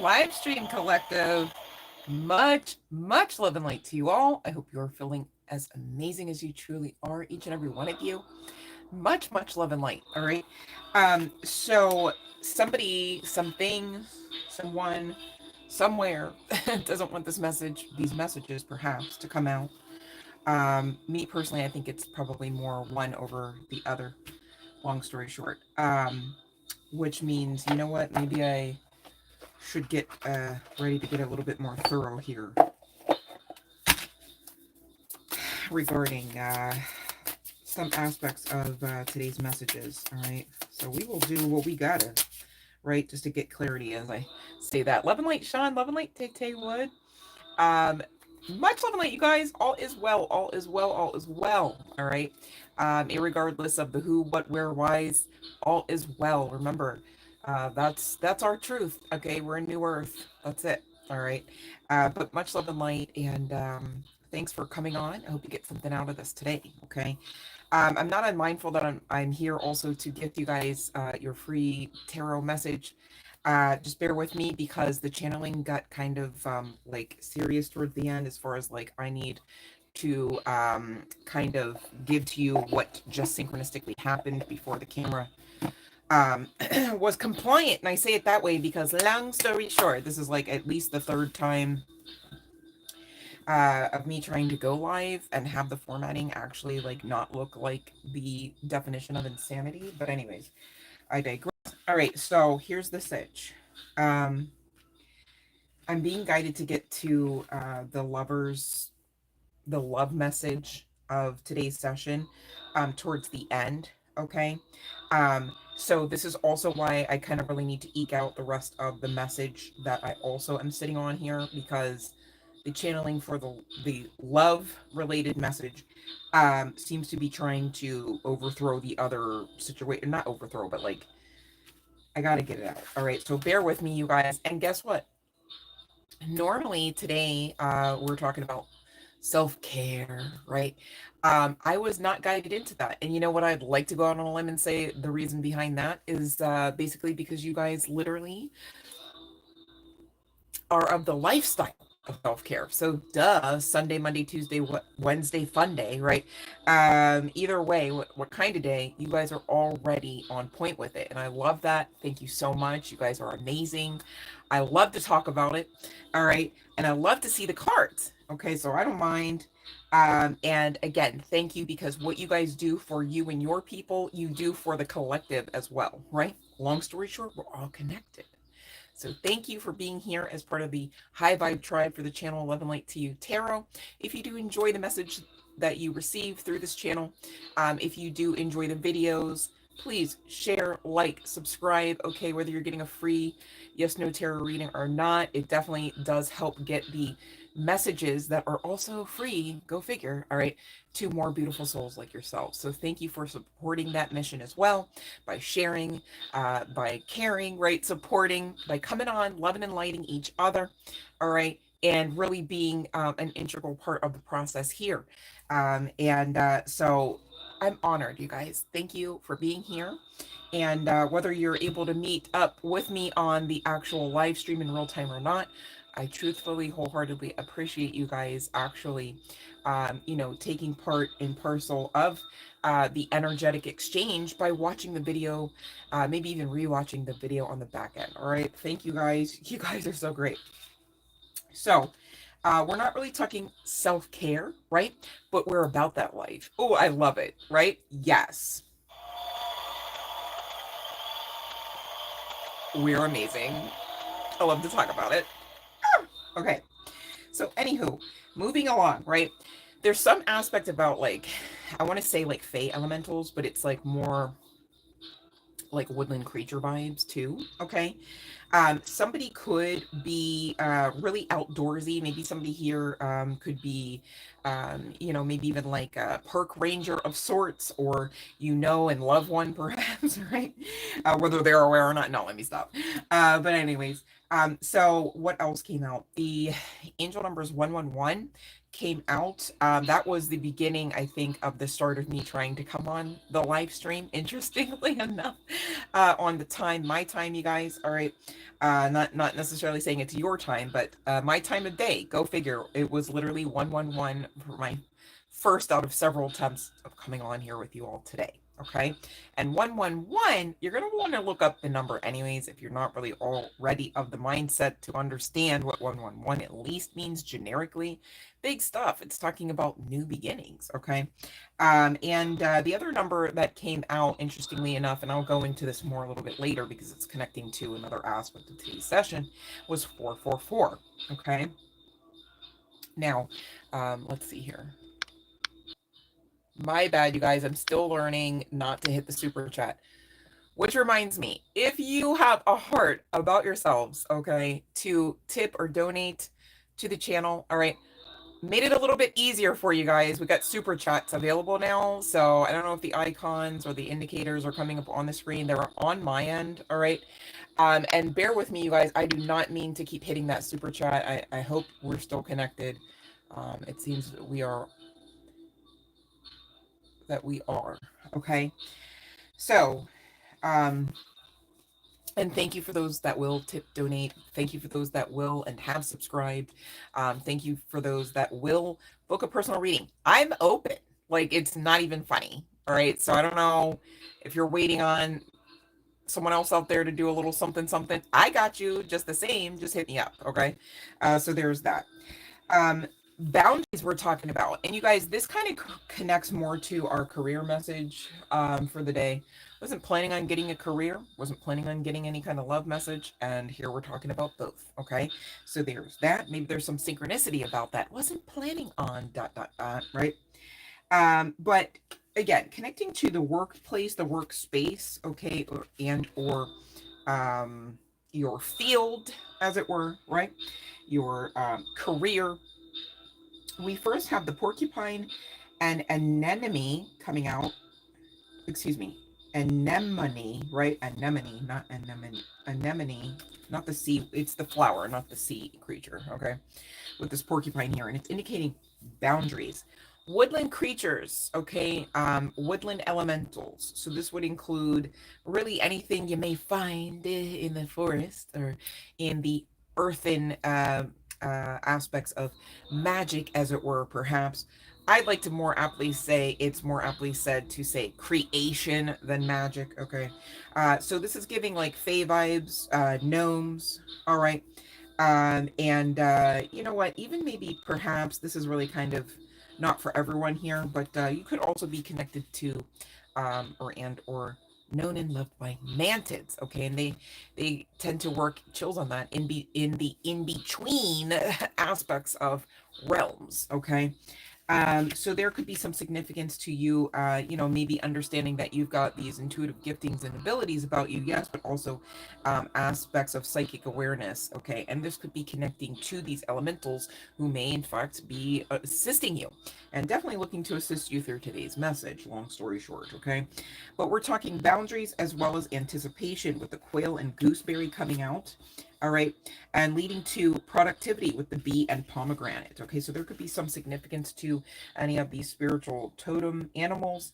live stream collective. Much love and light to you all. I hope you're feeling as amazing as you truly are, each and every one of you. Much love and light. All right. So somebody, something, someone, somewhere doesn't want these messages perhaps to come out. Me personally, I think it's probably more one over the other. Long story short. Which means, you know what? Maybe I should get ready to get a little bit more thorough here regarding some aspects of today's messages. All right, so we will do what we gotta, right, just to get clarity as I say that. Love and light, Sean. Love and light, Tay Wood. um Much love and light, you guys. All is well, all is well, all is well. All right. Irregardless of the who, what, where, whys, all is well. Remember, that's our truth. Okay, we're in new earth. That's it. All right. But much love and light, and thanks for coming on. I hope you get something out of this today. Okay. I'm not unmindful that I'm here also to gift you guys your free tarot message. Just bear with me because the channeling got kind of like serious towards the end, as far as like I need to kind of give to you what just synchronistically happened before the camera was compliant. And I say it that way because, long story short, this is like at least the third time of me trying to go live and have the formatting actually like not look like the definition of insanity. But anyways, I digress. All right, so here's the sitch. I'm being guided to get to the love message of today's session towards the end. Okay. So this is also why I kind of really need to eke out the rest of the message that I also am sitting on here, because the channeling for the love related message seems to be trying to overthrow the other situation. Not overthrow, but like, I gotta get it out. All right, so bear with me, you guys. And guess what? Normally today, we're talking about self-care, right? I was not guided into that. And you know what? I'd like to go out on a limb and say the reason behind that is basically because you guys literally are of the lifestyle of self-care. So duh, Sunday, Monday, Tuesday, Wednesday, fun day, right? Either way, what kind of day, you guys are already on point with it. And I love that. Thank you so much. You guys are amazing. I love to talk about it. All right. And I love to see the cards. Okay. So I don't mind. And again, thank you, because what you guys do for you and your people, you do for the collective as well, right? Long story short, we're all connected. So thank you for being here as part of the High Vibe Tribe for the channel Love and Light to You Tarot. If you do enjoy the message that you receive through this channel, if you do enjoy the videos, please share, like, subscribe. Okay, whether you're getting a free yes, no tarot reading or not, it definitely does help get the messages that are also free, go figure, all right, to more beautiful souls like yourself. So thank you for supporting that mission as well, by sharing, by caring, right, supporting, by coming on, loving and lighting each other, all right, and really being an integral part of the process here. So I'm honored, you guys. Thank you for being here. And whether you're able to meet up with me on the actual live stream in real time or not, I truthfully, wholeheartedly appreciate you guys actually, taking part and parcel of the energetic exchange by watching the video, maybe even rewatching the video on the back end. All right. Thank you guys. You guys are so great. So, we're not really talking self-care, right? But we're about that life. Oh, I love it, right? Yes. We're amazing. I love to talk about it. Okay. So, anywho, moving along, right? There's some aspect about, like, I want to say like Fey elementals, but it's like more like woodland creature vibes too. Okay. Somebody could be really outdoorsy. Maybe somebody here could be, maybe even like a park ranger of sorts, or and love one perhaps, right? Whether they're aware or not. No, let me stop. But anyways, So what else came out? The angel numbers 111 came out. That was the beginning, I think, of the start of me trying to come on the live stream, interestingly enough, on the time, my time, you guys. All right. Not necessarily saying it's your time, but my time of day. Go figure. It was literally 111 for my first out of several attempts of coming on here with you all today. Okay. And 111, you're going to want to look up the number anyways if you're not really already of the mindset to understand what 111 at least means generically. Big stuff. It's talking about new beginnings. Okay. And the other number that came out, interestingly enough, and I'll go into this more a little bit later because it's connecting to another aspect of today's session, was 444. Okay. Now, let's see here. My bad, you guys. I'm still learning not to hit the super chat. Which reminds me, if you have a heart about yourselves, okay, to tip or donate to the channel, all right, made it a little bit easier for you guys. We got super chats available now. So I don't know if the icons or the indicators are coming up on the screen. They're on my end, all right. And bear with me, you guys. I do not mean to keep hitting that super chat. I hope we're still connected. It seems that we are. Okay. So, and thank you for those that will tip, donate. Thank you for those that will and have subscribed. Thank you for those that will book a personal reading. I'm open. Like, it's not even funny. All right. So I don't know if you're waiting on someone else out there to do a little something, something. I got you just the same. Just hit me up. Okay. So there's that. Boundaries we're talking about, and you guys, this kind of connects more to our career message for the day. Wasn't planning on getting a career, wasn't planning on getting any kind of love message, and here we're talking about both. Okay, so there's that. Maybe there's some synchronicity about that. Wasn't planning on ... right. But again, connecting to the workplace, the workspace, okay, or your field, as it were, right, your career. We first have the porcupine and anemone coming out. Excuse me, anemone, right? Anemone, not anemone. Anemone, not the sea. It's the flower, not the sea creature. Okay, with this porcupine here, and it's indicating boundaries. Woodland creatures, okay, woodland elementals. So this would include really anything you may find in the forest or in the earthen aspects of magic, as it were, perhaps. I'd like to more aptly say, it's more aptly said to say creation than magic, okay? So this is giving like fae vibes, gnomes, all right? And you know what, even maybe perhaps this is really kind of not for everyone here, but you could also be connected to or known and loved by mantids, okay? And they tend to work chills on that in the in between aspects of realms, okay? So there could be some significance to you, you know, maybe understanding that you've got these intuitive giftings and abilities about you, yes, but also aspects of psychic awareness, okay? And this could be connecting to these elementals who may, in fact, be assisting you and definitely looking to assist you through today's message, long story short, okay? But we're talking boundaries as well as anticipation with the quail and gooseberry coming out. All right, and leading to productivity with the bee and pomegranate. Okay, so there could be some significance to any of these spiritual totem animals,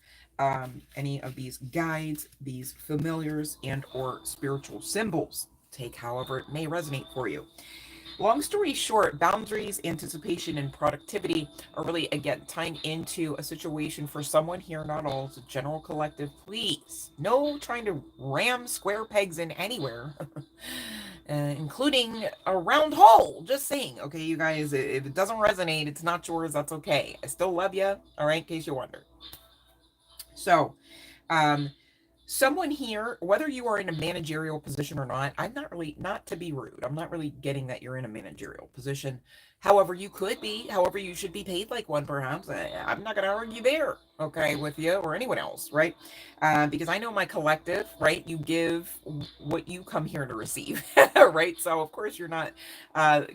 any of these guides, these familiars, and or spiritual symbols. Take however it may resonate for you. Long story short, boundaries, anticipation, and productivity are really, again, tying into a situation for someone here, not all, it's a general collective. Please, no trying to ram square pegs in anywhere, including a round hole. Just saying, okay, you guys, if it doesn't resonate, it's not yours, that's okay. I still love you, all right, in case you wonder. So, someone here, whether you are in a managerial position or not, I'm not really, not to be rude, I'm not really getting that you're in a managerial position. However, you could be, however, you should be paid like one, perhaps. I'm not going to argue there, okay, with you or anyone else, right? Because I know my collective, right? You give what you come here to receive, right? So, of course, you're not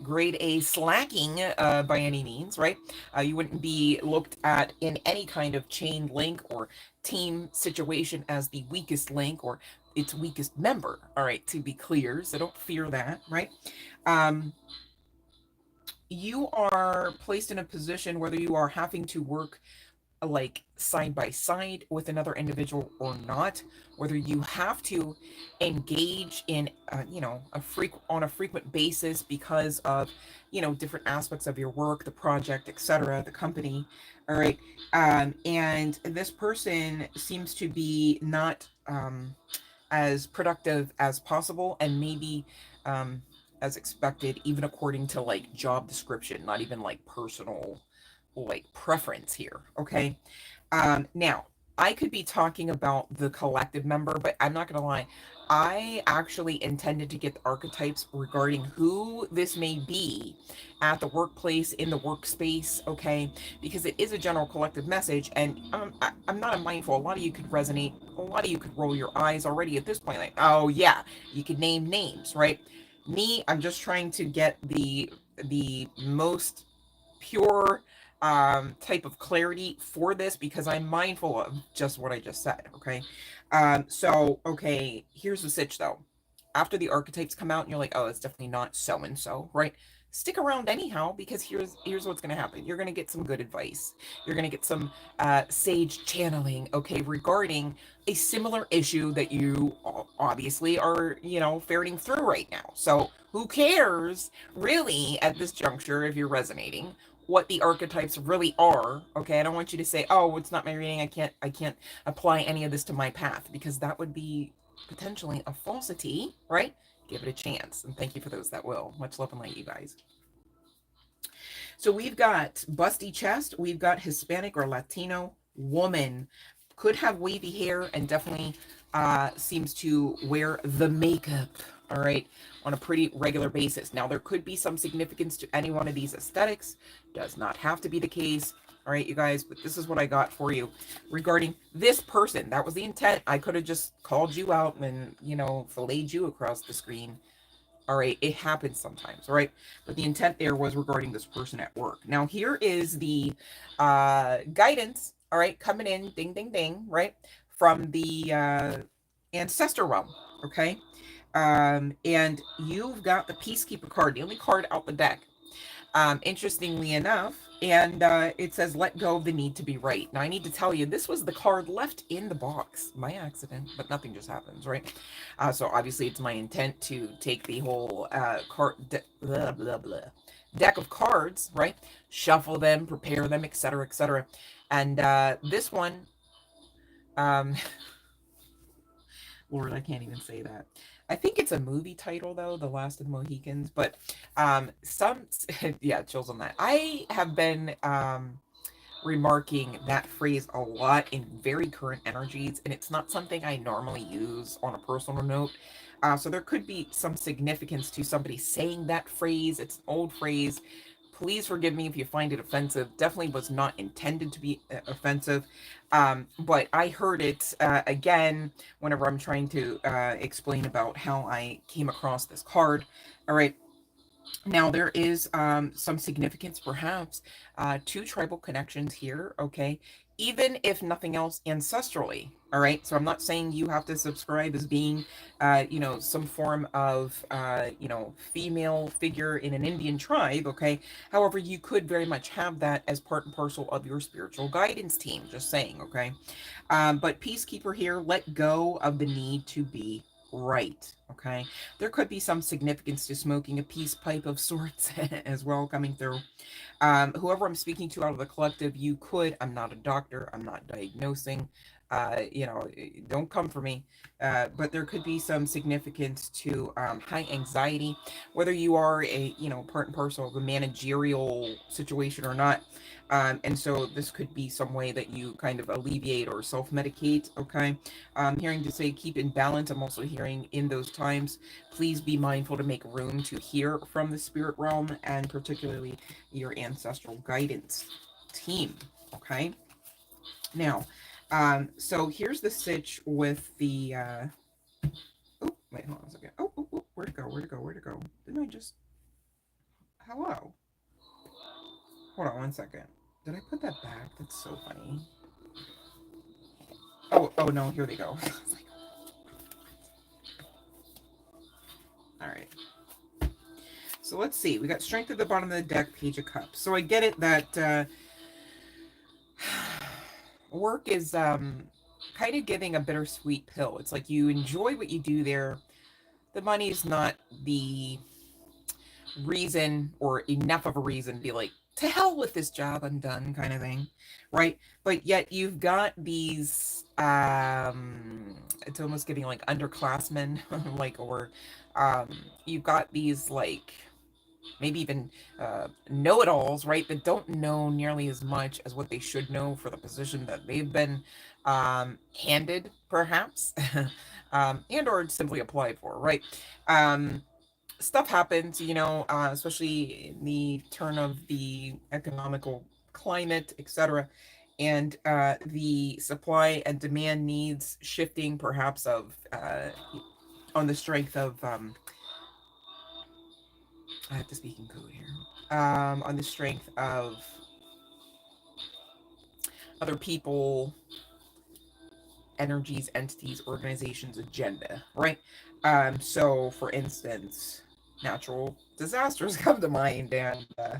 grade A slacking by any means, right? You wouldn't be looked at in any kind of chain link or team situation as the weakest link, or its weakest member, all right, to be clear, so don't fear that, right? Um, you are placed in a position whether you are having to work like side by side with another individual or not, whether you have to engage in on a frequent basis because of different aspects of your work, the project, etc., the company, all right. And this person seems to be not as productive as possible, and maybe um as expected, even according to like job description, not even like personal like preference here, okay? Now, I could be talking about the collective member, but I'm not going to lie. I actually intended to get the archetypes regarding who this may be at the workplace, in the workspace, okay? Because it is a general collective message, and I'm not mindful. A lot of you could resonate. A lot of you could roll your eyes already at this point, like, oh yeah, you could name names, right? Me, I'm just trying to get the most pure type of clarity for this because I'm mindful of just what I just said. Okay. So, okay, here's the sitch though. After the archetypes come out and you're like, oh, it's definitely not so and so, right? Stick around anyhow, because here's what's going to happen. You're going to get some good advice. You're going to get some sage channeling, okay, regarding a similar issue that you obviously are, ferreting through right now. So who cares really at this juncture if you're resonating what the archetypes really are? Okay, I don't want you to say, oh, it's not my reading, I can't apply any of this to my path, because that would be potentially a falsity, right? Give it a chance. And thank you for those that will. Much love and light, you guys. So we've got busty chest, we've got Hispanic or Latino woman, could have wavy hair, and definitely seems to wear the makeup, all right, on a pretty regular basis. Now, there could be some significance to any one of these aesthetics. Does not have to be the case. All right, you guys, but this is what I got for you regarding this person. That was the intent. I could have just called you out and, filleted you across the screen. All right, it happens sometimes, all right? But the intent there was regarding this person at work. Now, here is the guidance, all right, coming in, ding, ding, ding, right, from the ancestor realm, okay? And you've got the Peacekeeper card, the only card out the deck, interestingly enough. And it says, let go of the need to be right. Now, I need to tell you, this was the card left in the box by accident, but nothing just happens, right? So obviously it's my intent to take the whole blah, blah, blah, deck of cards, right? Shuffle them, prepare them, etc., etc. And this one, um, Lord, I can't even say that. I think it's a movie title though, The Last of the Mohicans, but some yeah, chills on that. I have been remarking that phrase a lot in very current energies, and it's not something I normally use on a personal note. So there could be some significance to somebody saying that phrase. It's an old phrase. Please forgive me if you find it offensive. Definitely was not intended to be offensive. But I heard it again whenever I'm trying to explain about how I came across this card. All right. Now, there is some significance, perhaps, to tribal connections here, okay? Even if nothing else, ancestrally, all right? So I'm not saying you have to subscribe as being, some form of, female figure in an Indian tribe, okay? However, you could very much have that as part and parcel of your spiritual guidance team, just saying, okay? But Peacekeeper here, let go of the need to be right, okay? There could be some significance to smoking a peace pipe of sorts as well coming through. Whoever I'm speaking to out of the collective, you could, I'm not a doctor, I'm not diagnosing, don't come for me, but there could be some significance to high anxiety, whether you are a, part and parcel of a managerial situation or not. And so this could be some way that you kind of alleviate or self-medicate, okay? I'm hearing to say keep in balance. I'm also hearing in those times, please be mindful to make room to hear from the spirit realm, and particularly your ancestral guidance team, okay? Now, so here's the sitch with the, oh, wait, hold on a second. Oh, where'd it go? Didn't I just, hello? Hold on one second. Did I put that back? That's so funny. Oh no, here they go. All right. So let's see. We got strength at the bottom of the deck, Page of Cups. So I get it that work is kind of giving a bittersweet pill. It's like you enjoy what you do there. The money is not the reason or enough of a reason to be like, to hell with this job, I'm done, kind of thing, right? But yet you've got these it's almost giving like underclassmen like, or you've got these like maybe even know-it-alls, right, that don't know nearly as much as what they should know for the position that they've been handed, perhaps, and or simply applied for, right? Stuff happens, especially in the turn of the economical climate, etc., and the supply and demand needs shifting, perhaps of on the strength of I have to speak in code here. On the strength of other people, energies, entities, organizations, agenda, right? So, for instance, natural disasters come to mind, and uh,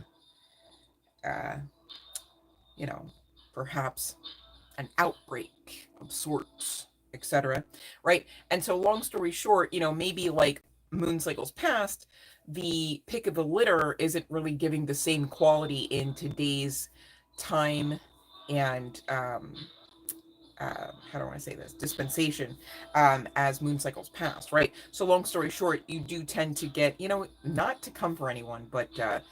you know, perhaps an outbreak of sorts, etc. Right? And so, long story short, maybe like moon cycles past, the pick of the litter isn't really giving the same quality in today's time and how do I say this, dispensation, as moon cycles past, right? So long story short, you do tend to get, not to come for anyone, but they're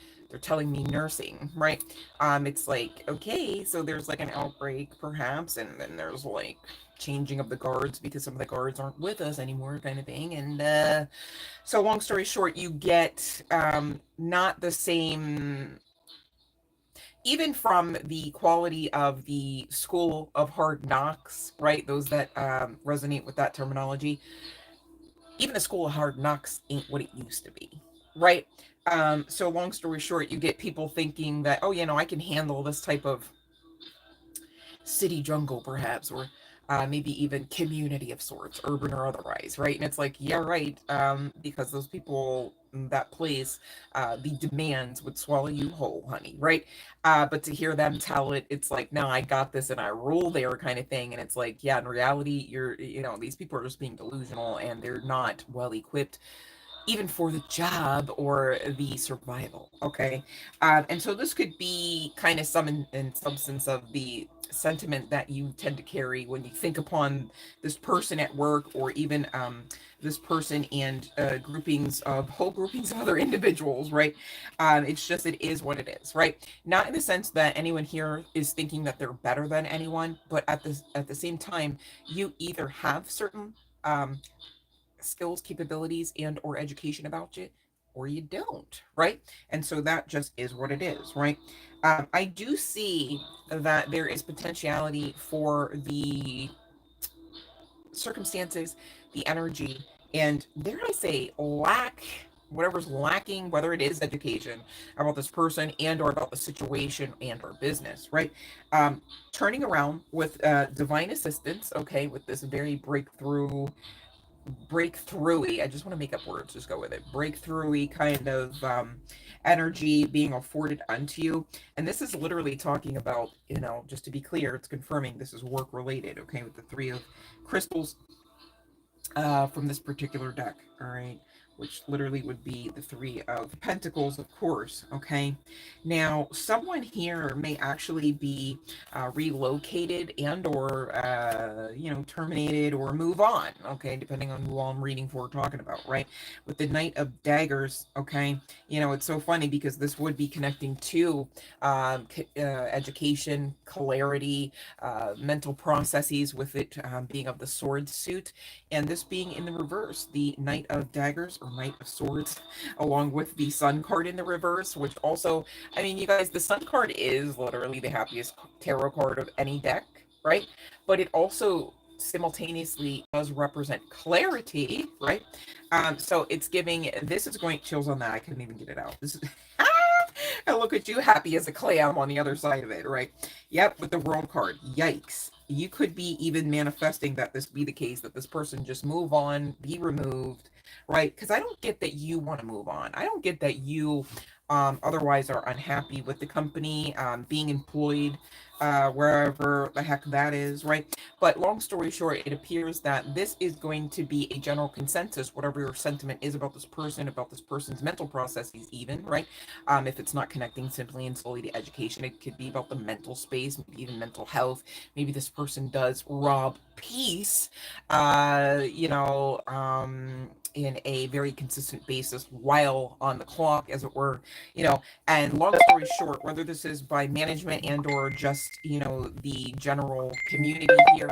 telling me nursing, right? It's like, okay, so there's like an outbreak perhaps, and then there's like changing of the guards because some of the guards aren't with us anymore, kind of thing. And so long story short, you get not the same, even from the quality of the school of hard knocks, right? Those that resonate with that terminology, even the school of hard knocks ain't what it used to be, right? So long story short, you get people thinking that, oh, I can handle this type of city jungle, perhaps, or maybe even community of sorts, urban or otherwise, right? And it's like, yeah, right, because those people, that place, the demands would swallow you whole, honey, right? But to hear them tell it, it's like, no, I got this and I rule there, kind of thing. And it's like, yeah, in reality, these people are just being delusional and they're not well equipped even for the job or the survival. Okay. And so this could be kind of some in substance of the sentiment that you tend to carry when you think upon this person at work, or even this person and whole groupings of other individuals, right? It's just, it is what it is, right? Not in the sense that anyone here is thinking that they're better than anyone, but at the same time, you either have certain skills, capabilities, and or education about you, or you don't, right? And so that just is what it is, right? I do see that there is potentiality for the circumstances, the energy, and dare I say whatever's lacking, whether it is education about this person and or about the situation and or business, right? Turning around with divine assistance, okay, with this very breakthroughy, I just want to make up words, just go with it, breakthroughy kind of energy being afforded unto you. And this is literally talking about, just to be clear, it's confirming this is work related, okay, with the three of crystals from this particular deck, all right, which literally would be the three of pentacles, of course. Okay, now someone here may actually be relocated and or terminated or move on, okay, depending on who I'm reading for, talking about, right? With the Knight of Daggers, okay, it's so funny because this would be connecting to education, clarity, mental processes, with it being of the sword suit, and this being in the reverse, the Knight of Daggers or Knight of Swords, along with the Sun card in the reverse, which also, I mean, you guys, the Sun card is literally the happiest tarot card of any deck, right? But it also simultaneously does represent clarity, right? So it's giving, this is going, chills on that, I couldn't even get it out. This is And look at you, happy as a clam on the other side of it, right? Yep, with the world card. Yikes. You could be even manifesting that this be the case, that this person just move on, be removed, right? Because I don't get that you want to move on. I don't get that you otherwise are unhappy with the company, being employed, wherever the heck that is, right? But long story short, it appears that this is going to be a general consensus, whatever your sentiment is about this person's mental processes, even, right? If it's not connecting simply and solely to education, it could be about the mental space, maybe even mental health. Maybe this person does rob peace, in a very consistent basis while on the clock, as it were, and long story short, whether this is by management and or just, the general community here,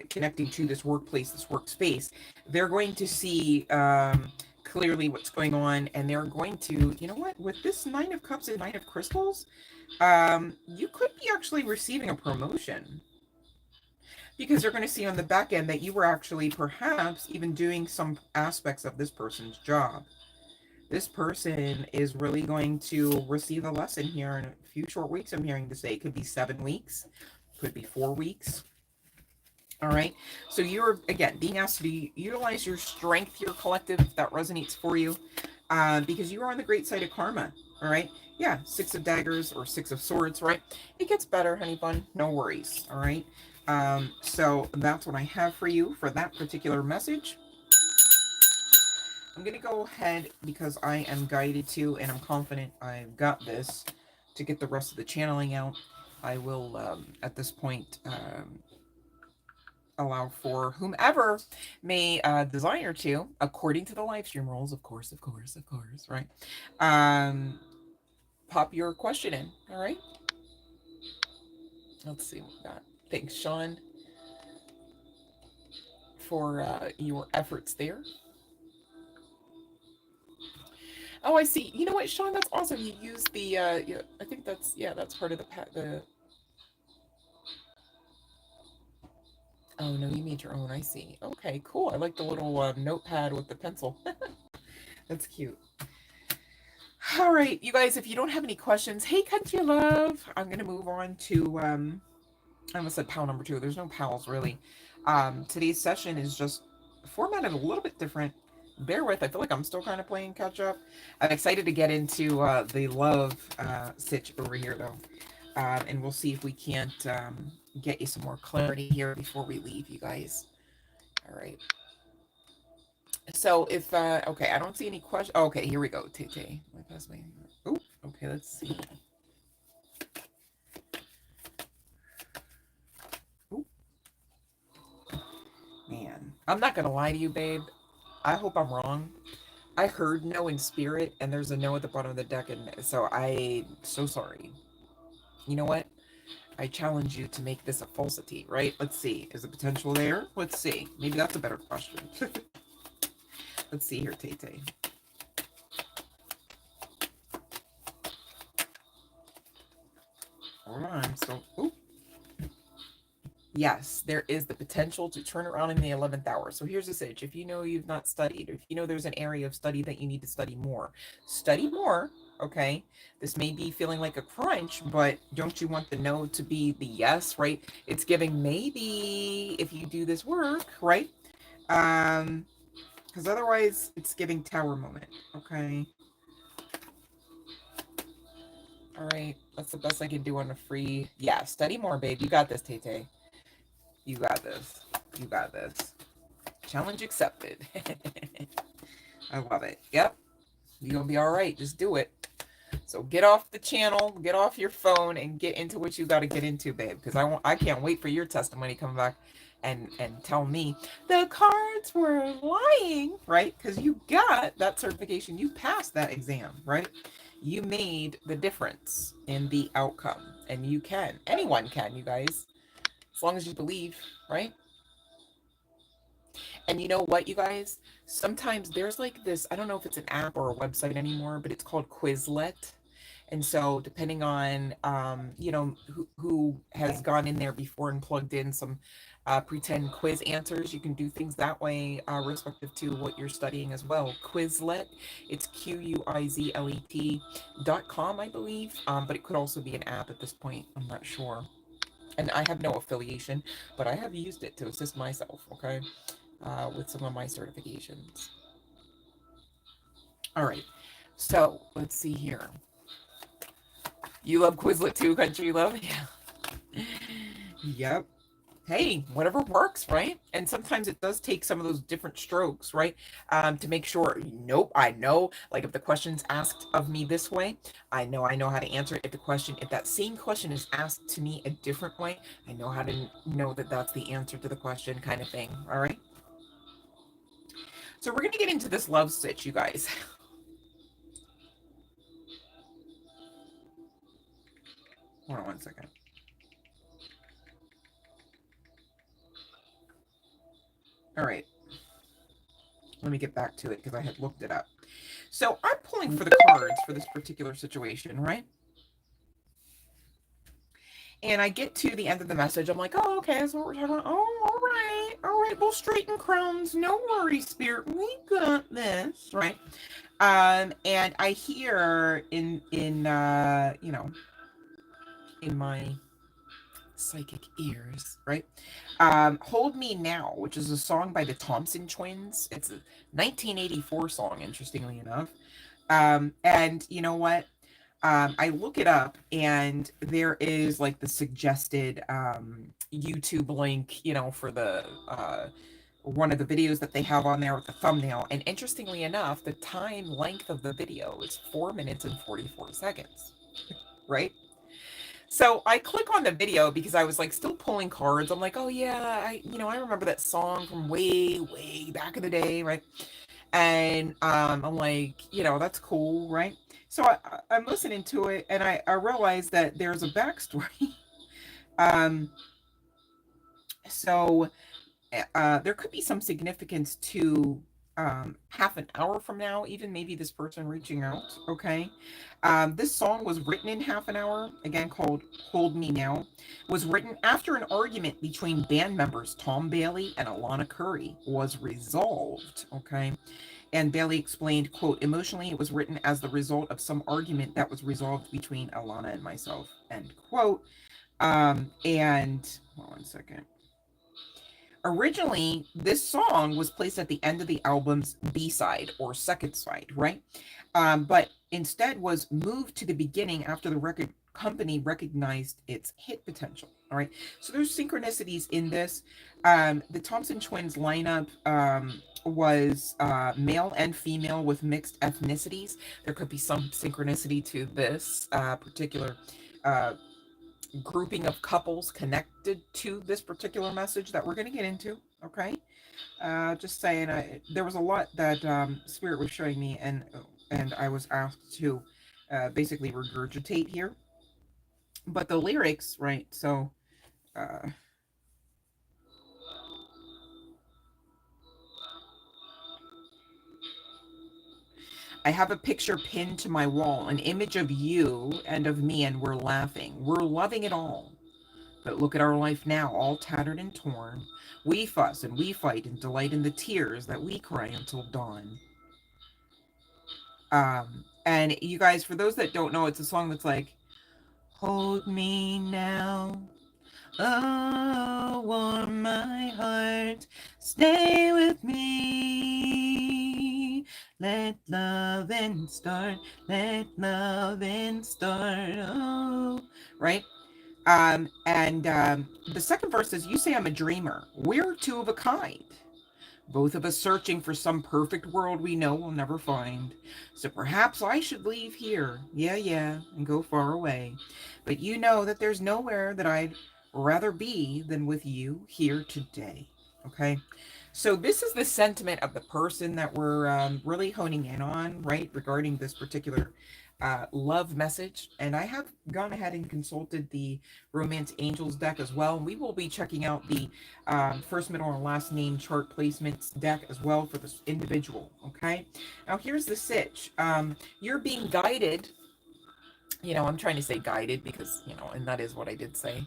connecting to this workplace, this workspace, they're going to see clearly what's going on, and they're going to, with this Nine of Cups and Nine of Crystals, you could be actually receiving a promotion, because they're going to see on the back end that you were actually perhaps even doing some aspects of this person's job. This person is really going to receive a lesson here in a few short weeks. I'm hearing to say it could be 7 weeks, could be 4 weeks. All right. So you're, again, being asked to utilize your strength, your collective, if that resonates for you, because you are on the great side of karma. All right. Yeah. 6 of daggers or 6 of swords, right? It gets better, honey bun. No worries. All right. So that's what I have for you for that particular message. I'm going to go ahead, because I am guided to, and I'm confident I've got this, to get the rest of the channeling out. I will, at this point, allow for whomever may desire to, according to the live stream rules, of course, right? Pop your question in, all right? Let's see what we got. Thanks, Sean, for your efforts there. Oh, I see. You know what, Sean? That's awesome. You use the, I think that's part of the. Oh, no, you made your own. I see. Okay, cool. I like the little notepad with the pencil. That's cute. All right, you guys, if you don't have any questions, hey, country love, I'm going to move on to, I almost said pal number 2. There's no pals, really. Today's session is just formatted a little bit different. Bear with, I feel like I'm still kind of playing catch up. I'm excited to get into the love sitch over here, though. And we'll see if we can't get you some more clarity here before we leave, you guys. All right. So if, okay, I don't see any questions. Oh, okay, here we go. Tay. Oh, okay, let's see. Ooh. Man, I'm not going to lie to you, babe. I hope I'm wrong. I heard no in spirit, and there's a no at the bottom of the deck, and so I'm so sorry. You know what? I challenge you to make this a falsity, right? Let's see. Is the potential there? Let's see. Maybe that's a better question. Let's see here, Tay. Hold on. So, ooh. Yes, there is the potential to turn around in the 11th hour. So here's a sitch. If you know you've not studied, if you know there's an area of study that you need to study more, okay? This may be feeling like a crunch, but don't you want the no to be the yes, right? It's giving maybe if you do this work, right? Because otherwise it's giving tower moment, okay? All right, that's the best I can do on a free. Yeah, study more, babe. You got this, Tay. You got this. You got this. Challenge accepted. I love it. Yep. You're going to be all right. Just do it. So get off the channel, get off your phone, and get into what you got to get into, babe. Because I can't wait for your testimony coming back and tell me the cards were lying, right? Because you got that certification. You passed that exam, right? You made the difference in the outcome. And you can. Anyone can, you guys. As long as you believe, right? And you know what, you guys? Sometimes there's like this, I don't know if it's an app or a website anymore, but it's called Quizlet. And so depending on, who has gone in there before and plugged in some pretend quiz answers. You can do things that way, respective to what you're studying as well. Quizlet, it's QUIZLET.com, I believe, but it could also be an app at this point. I'm not sure. And I have no affiliation, but I have used it to assist myself, okay, with some of my certifications. All right, so let's see here. You love Quizlet too, Country Love? Yeah. Yep. Hey, whatever works, right? And sometimes it does take some of those different strokes, right? To make sure, nope, I know, like if the question's asked of me this way, I know how to answer it. If that same question is asked to me a different way, I know how to know that that's the answer to the question, kind of thing, all right? So we're going to get into this love stitch, you guys. Hold on one second. All right. Let me get back to it because I had looked it up. So I'm pulling for the cards for this particular situation, right? And I get to the end of the message. I'm like, oh, okay, that's what we're talking about. Oh, all right, we'll straighten crowns. No worries, Spirit. We got this, right? And I hear in you know, in my psychic ears, right? Hold Me Now, which is a song by the Thompson Twins. It's a 1984 song, interestingly enough. And you know what? I look it up and there is like the suggested YouTube link, you know, for the one of the videos that they have on there with the thumbnail. And interestingly enough, the time length of the video is 4 minutes and 44 seconds, right? So I click on the video because I was like still pulling cards. I'm like, oh yeah, I remember that song from way, way back in the day, right? And I'm like, that's cool, right? So I'm listening to it, and I realize that there's a backstory. um, so there could be some significance to half an hour from now, even maybe this person reaching out. Okay. This song was written in half an hour, again called Hold Me Now, was written after an argument between band members Tom Bailey and Alana Curry was resolved. Okay. And Bailey explained, quote, emotionally, it was written as the result of some argument that was resolved between Alana and myself, end quote. And hold on one second. Originally, this song was placed at the end of the album's B-side or second side, right? But instead was moved to the beginning after the record company recognized its hit potential. All right. So there's synchronicities in this. The Thompson Twins lineup was male and female with mixed ethnicities. There could be some synchronicity to this particular grouping of couples connected to this particular message that we're going to get into. Okay. Just saying, there was a lot that Spirit was showing me, and I was asked to basically regurgitate here. But the lyrics, right? So, I have a picture pinned to my wall, an image of you and of me, and we're laughing. We're loving it all. But look at our life now, all tattered and torn. We fuss and we fight and delight in the tears that we cry until dawn. And you guys, for those that don't know, it's a song that's like, hold me now, oh, warm my heart, stay with me, let love and start, oh, right? And the second verse says, you say I'm a dreamer, we're two of a kind. Both of us searching for some perfect world we know we'll never find. So perhaps I should leave here, yeah, and go far away. But you know that there's nowhere that I'd rather be than with you here today. Okay? So this is the sentiment of the person that we're really honing in on, right, regarding this particular love message. And I have gone ahead and consulted the Romance Angels deck as well. And we will be checking out the first, middle, and last name chart placements deck as well for this individual. Okay. Now here's the sitch. You're being guided. I'm trying to say guided because, and that is what I did say.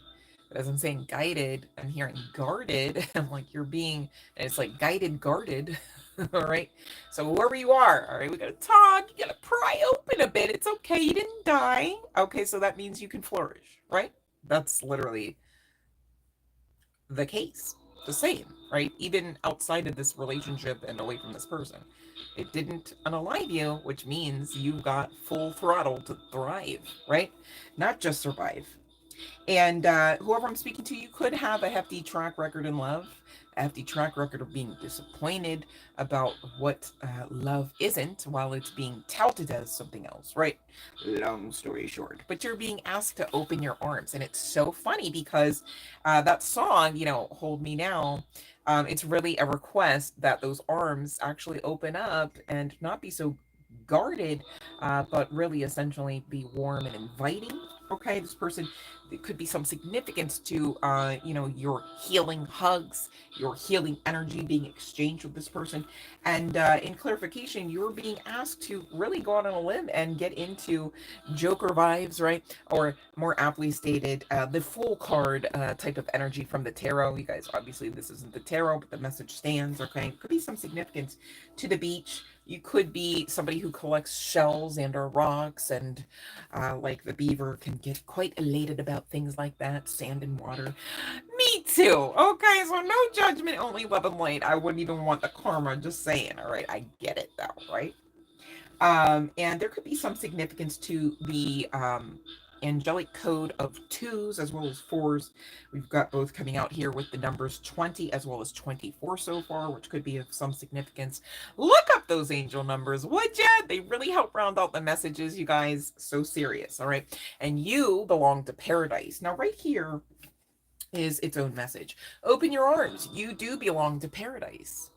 But as I'm saying guided, I'm hearing guarded. I'm like, you're being, and it's like guided, guarded. All right. So whoever you are, all right, we gotta talk. You gotta pry open a bit. It's okay. You didn't die. Okay, so that means you can flourish, right? That's literally the case. The same, right? Even outside of this relationship and away from this person. It didn't unalive you, which means you've got full throttle to thrive, right? Not just survive. And whoever I'm speaking to, you could have a hefty track record in love, a hefty track record of being disappointed about what love isn't while it's being touted as something else, right? Long story short. But you're being asked to open your arms. And it's so funny because that song, Hold Me Now, it's really a request that those arms actually open up and not be so guarded, but really essentially be warm and inviting. Okay, this person, it could be some significance to your healing hugs, your healing energy being exchanged with this person. And in clarification, you're being asked to really go out on a limb and get into Joker vibes, right? Or more aptly stated, the Fool card type of energy from the tarot. You guys, obviously this isn't the tarot, but the message stands. Okay, could be some significance to the beach. You could be somebody who collects shells and or rocks, and like the beaver can get quite elated about things like that, sand and water. Me too. Okay, so no judgment, only love and light. I wouldn't even want the karma, just saying. All right, I get it though, right? And there could be some significance to the angelic code of twos as well as fours. We've got both coming out here with the numbers 20 as well as 24 so far, which could be of some significance. Look up those angel numbers, would ya? They really help round out the messages, you guys. So serious, all right? And you belong to paradise. Now, right here is its own message. Open your arms. You do belong to paradise.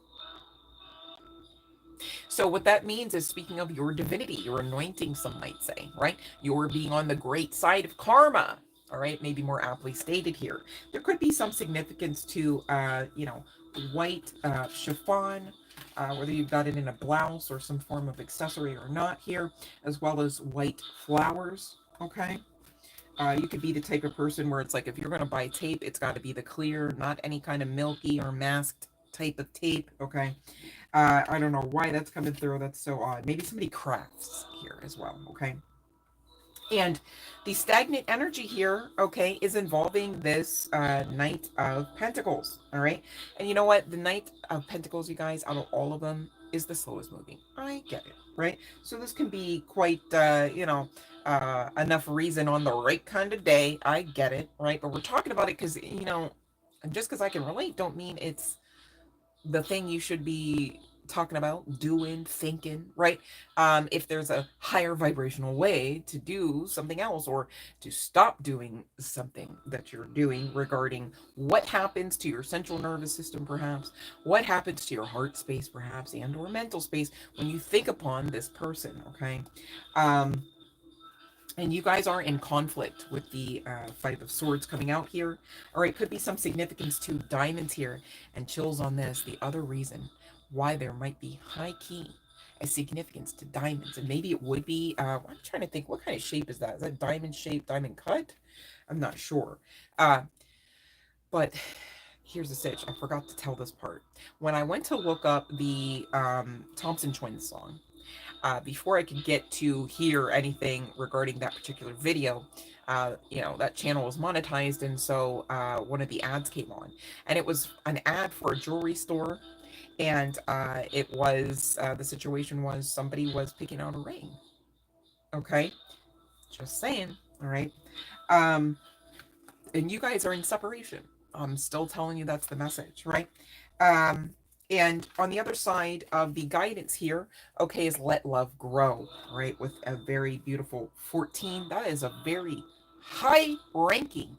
So what that means is, speaking of your divinity, your anointing, some might say, right? You're being on the great side of karma. All right, maybe more aptly stated here. There could be some significance to, white chiffon, whether you've got it in a blouse or some form of accessory or not here, as well as white flowers. Okay. You could be the type of person where it's like, if you're going to buy tape, it's got to be the clear, not any kind of milky or masked type of tape. Okay. I don't know why that's coming through. That's so odd. Maybe somebody crafts here as well. Okay. And the stagnant energy here, okay, is involving this Knight of Pentacles. All right. And you know what? The Knight of Pentacles, you guys, out of all of them, is the slowest moving. I get it. Right. So this can be quite, enough reason on the right kind of day. I get it. Right. But we're talking about it because, just because I can relate, don't mean it's the thing you should be talking about, doing, thinking, right? If there's a higher vibrational way to do something else, or to stop doing something that you're doing, regarding what happens to your central nervous system, perhaps, what happens to your heart space, perhaps, and or mental space when you think upon this person. Okay. um and you guys are in conflict with the Five of Swords coming out here. All right, could be some significance to diamonds here. And chills on this, the other reason why there might be high key a significance to diamonds. And maybe it would be, I'm trying to think, what kind of shape is that? Is that diamond shape, diamond cut? I'm not sure. Uh, but here's the sitch. I forgot to tell this part. When I went to look up the Thompson Twins song, before I could get to hear anything regarding that particular video, that channel was monetized, and so one of the ads came on, and it was an ad for a jewelry store, and it was the situation was somebody was picking out a ring. Okay, just saying. All right, um, and you guys are in separation. I'm still telling you that's the message, right? Um, and on the other side of the guidance here, okay, is let love grow, right? With a very beautiful 14. That is a very high ranking,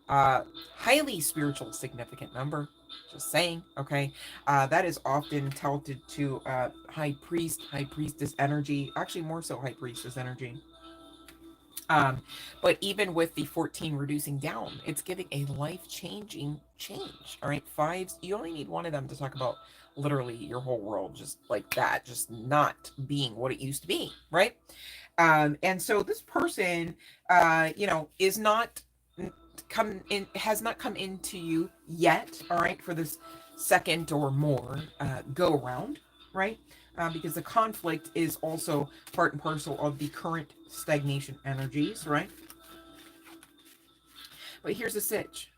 uh, highly spiritual significant number. Just saying, okay? That is often touted to high priest, high priestess energy, actually more so high priestess energy. But even with the 14 reducing down, it's giving a life-changing change. All right, fives, you only need one of them to talk about literally your whole world, just like that, just not being what it used to be, right? And so this person, is not has not come into you yet, all right, for this second or more go around, right? Because the conflict is also part and parcel of the current stagnation energies, right? But here's the sitch.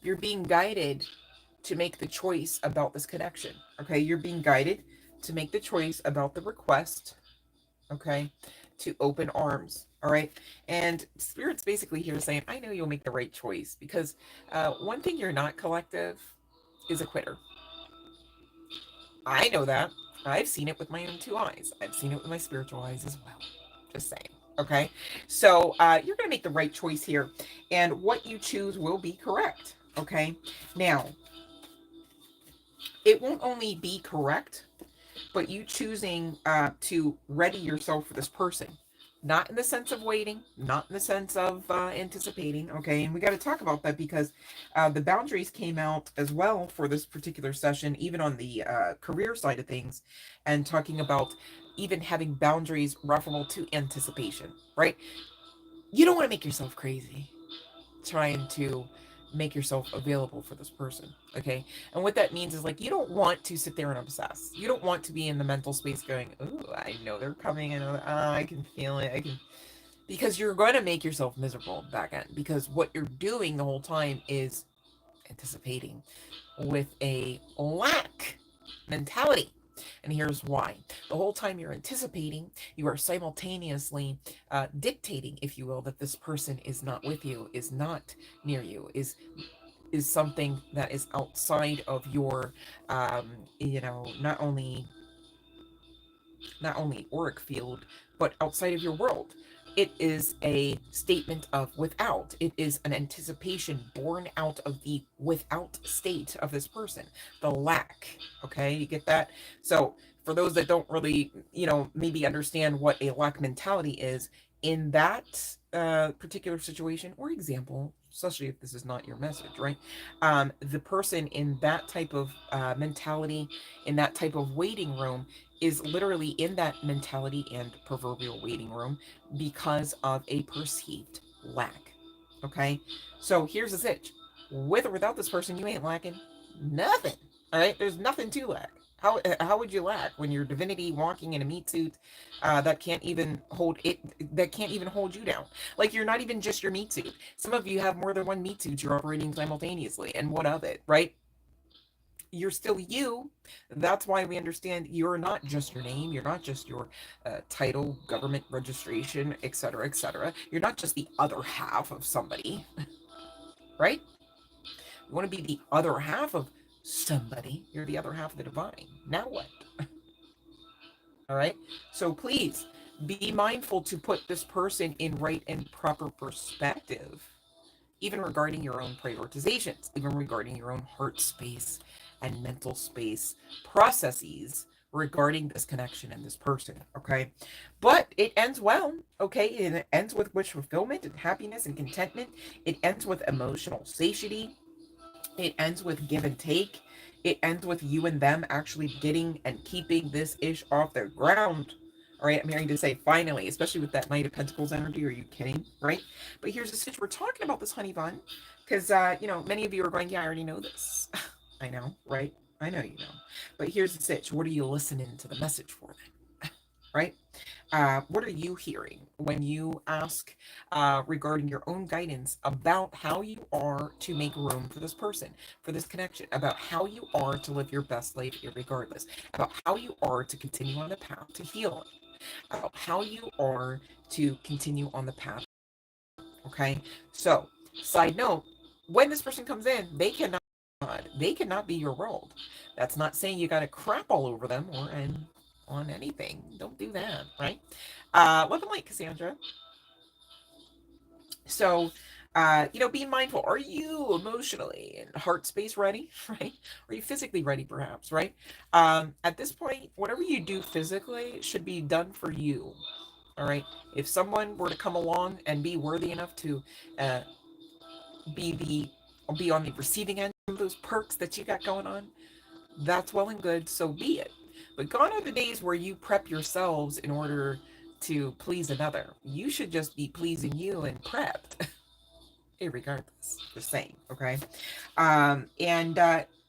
You're being guided to make the choice about this connection, okay? You're being guided to make the choice about the request, okay, to open arms, all right? And Spirit's basically here saying, I know you'll make the right choice, because one thing you're not, collective, is a quitter. I know that. I've seen it with my own two eyes. I've seen it with my spiritual eyes as well. Just saying. Okay? So you're going to make the right choice here. And what you choose will be correct. Okay? Now, it won't only be correct, but you choosing to ready yourself for this person. Not in the sense of waiting, not in the sense of anticipating, okay? And we got to talk about that, because the boundaries came out as well for this particular session, even on the career side of things, and talking about even having boundaries referable to anticipation, right? You don't want to make yourself crazy trying to make yourself available for this person, okay? And what that means is, like, you don't want to sit there and obsess. You don't want to be in the mental space going, oh, I know they're coming, I know, I can feel it, I can, because you're going to make yourself miserable back end, because what you're doing the whole time is anticipating with a lack mentality. And here's why. The whole time you're anticipating, you are simultaneously dictating, if you will, that this person is not with you, is not near you, is something that is outside of your, not only auric field, but outside of your world. It is a statement of without. It is an anticipation born out of the without state of this person, the lack. Okay, you get that? So, for those that don't really, maybe understand what a lack mentality is, in that particular situation or example, especially if this is not your message, right? The person in that type of mentality, in that type of waiting room, is literally in that mentality and proverbial waiting room because of a perceived lack. Okay? So here's the sitch. With or without this person, you ain't lacking nothing. All right? There's nothing to lack. How would you lack when you're divinity walking in a meat suit that can't even hold it, that can't even hold you down? Like, you're not even just your meat suit. Some of you have more than one meat suit you're operating simultaneously, and what of it, right? You're still you. That's why we understand you're not just your name. You're not just your title, government registration, etc., etc. You're not just the other half of somebody, right? You want to be the other half of somebody. You're the other half of the divine. Now what? All right? So please be mindful to put this person in right and proper perspective, even regarding your own prioritizations, even regarding your own heart space and mental space processes regarding this connection and this person, okay? But it ends well, okay? And it ends with wish fulfillment and happiness and contentment. It ends with emotional satiety. It ends with give and take. It ends with you and them actually getting and keeping this ish off their ground. All right, I'm hearing to say finally, especially with that Knight of Pentacles energy. Are you kidding? Right? But here's the situation. We're talking about this, honey bun, because many of you are going, yeah, I already know this. I know, right? I know you know. But here's the sitch. What are you listening to the message for then? Right? What are you hearing when you ask regarding your own guidance about how you are to make room for this person, for this connection, about how you are to live your best life regardless, about how you are to continue on the path to healing, about how you are to continue on the path. Okay? So, side note, when this person comes in, they cannot be your world. That's not saying you got to crap all over them or on anything. Don't do that, right? Welcome, light, Cassandra. So, be mindful. Are you emotionally and heart space ready, right? Are you physically ready, perhaps, right? At this point, whatever you do physically should be done for you, all right? If someone were to come along and be worthy enough to be on the receiving end of those perks that you got going on, that's well and good, so be it. But gone are the days where you prep yourselves in order to please another. You should just be pleasing you and prepped. Irregardless, just saying, okay? And